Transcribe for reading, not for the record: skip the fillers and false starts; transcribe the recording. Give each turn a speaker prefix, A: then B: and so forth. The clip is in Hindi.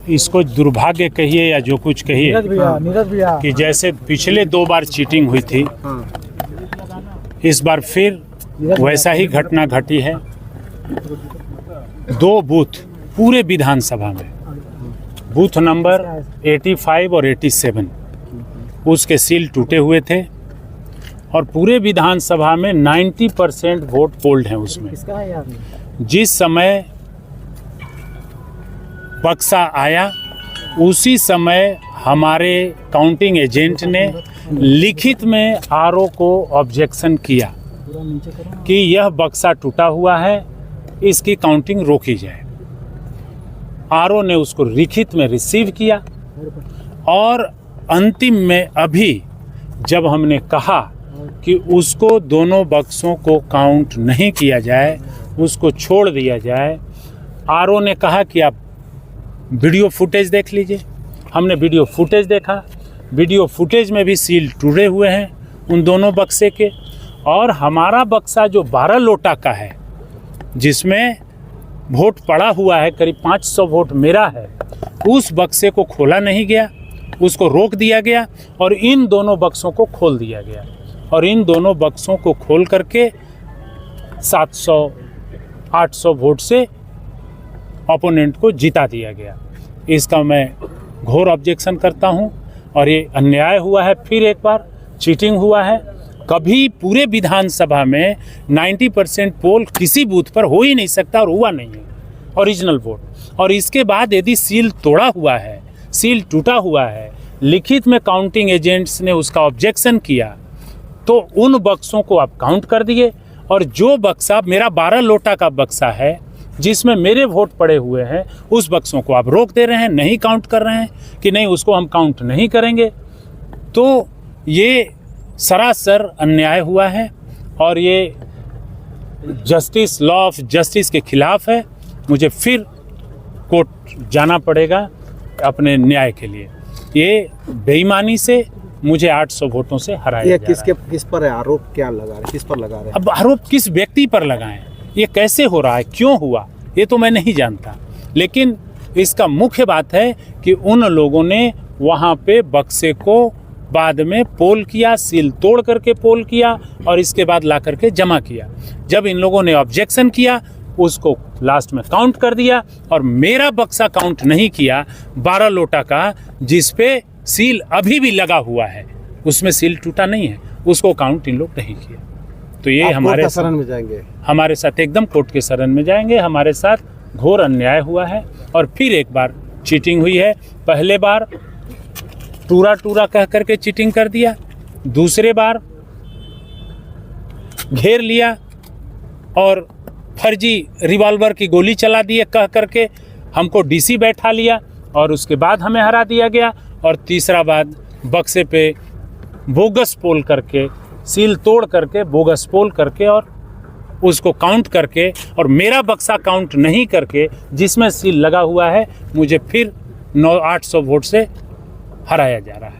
A: इसको दुर्भाग्य कहिए या जो कुछ कहिए कि जैसे पिछले 2 बार चीटिंग हुई थी, इस बार फिर वैसा ही घटना घटी है। 2 बूथ पूरे विधानसभा में, बूथ नंबर 85 और 87, उसके सील टूटे हुए थे और पूरे विधानसभा में 90% वोट पोल्ड हैं उसमें। जिस समय बक्सा आया उसी समय हमारे काउंटिंग एजेंट ने लिखित में आरओ को ऑब्जेक्शन किया कि यह बक्सा टूटा हुआ है, इसकी काउंटिंग रोकी जाए। आरओ ने उसको लिखित में रिसीव किया और अंतिम में अभी जब हमने कहा कि उसको दोनों बक्सों को काउंट नहीं किया जाए, उसको छोड़ दिया जाए, आरओ ने कहा कि आप वीडियो फुटेज देख लीजिए। हमने वीडियो फुटेज देखा, वीडियो फुटेज में भी सील टूटे हुए हैं उन दोनों बक्से के। और हमारा बक्सा जो 12 लोटा का है, जिसमें वोट पड़ा हुआ है, करीब 500 वोट मेरा है, उस बक्से को खोला नहीं गया, उसको रोक दिया गया और इन दोनों बक्सों को खोल दिया गया। और इन दोनों बक्सों को खोल करके 700-800 वोट से ओपोनेंट को जिता दिया गया। इसका मैं घोर ऑब्जेक्शन करता हूं और ये अन्याय हुआ है। फिर एक बार चीटिंग हुआ है। कभी पूरे विधानसभा में 90% पोल किसी बूथ पर हो ही नहीं सकता और हुआ नहीं है ओरिजिनल वोट। और इसके बाद यदि सील तोड़ा हुआ है, सील टूटा हुआ है, लिखित में काउंटिंग एजेंट्स ने उसका ऑब्जेक्शन किया, तो उन बक्सों को आप काउंट कर दिए। और जो बक्सा मेरा 12 लोटा का बक्सा है, जिसमें मेरे वोट पड़े हुए हैं, उस बक्सों को आप रोक दे रहे हैं, नहीं काउंट कर रहे हैं कि नहीं उसको हम काउंट नहीं करेंगे। तो ये सरासर अन्याय हुआ है और ये जस्टिस, लॉ ऑफ जस्टिस के खिलाफ है। मुझे फिर कोर्ट जाना पड़ेगा अपने न्याय के लिए। ये बेईमानी से मुझे 800 वोटों से हराया जा रहा है।
B: किस पर आरोप क्या लगा रहे हैं, किस पर लगा रहे हैं?
A: अब आरोप किस व्यक्ति पर लगाएं, ये कैसे हो रहा है, क्यों हुआ, ये तो मैं नहीं जानता। लेकिन इसका मुख्य बात है कि उन लोगों ने वहाँ पे बक्से को बाद में पोल किया, सील तोड़ करके पोल किया और इसके बाद ला करके जमा किया। जब इन लोगों ने ऑब्जेक्शन किया, उसको लास्ट में काउंट कर दिया और मेरा बक्सा काउंट नहीं किया 12 लोटा का, जिस पे सील अभी भी लगा हुआ है, उसमें सील टूटा नहीं है, उसको काउंट इन लोग नहीं किया। तो ये हमारे
B: शरण में जाएंगे,
A: हमारे साथ एकदम कोर्ट के शरण में जाएंगे। हमारे साथ घोर अन्याय हुआ है और फिर एक बार चीटिंग हुई है। पहले बार टूरा कह करके चीटिंग कर दिया, दूसरे बार घेर लिया और फर्जी रिवॉल्वर की गोली चला दिए कह करके हमको डीसी बैठा लिया और उसके बाद हमें हरा दिया गया। और तीसरा बार बक्से पे बोगस पोल करके, सील तोड़ करके, बोगस पोल करके और उसको काउंट करके और मेरा बक्सा काउंट नहीं करके जिसमें सील लगा हुआ है, मुझे फिर 800 वोट से हराया जा रहा है।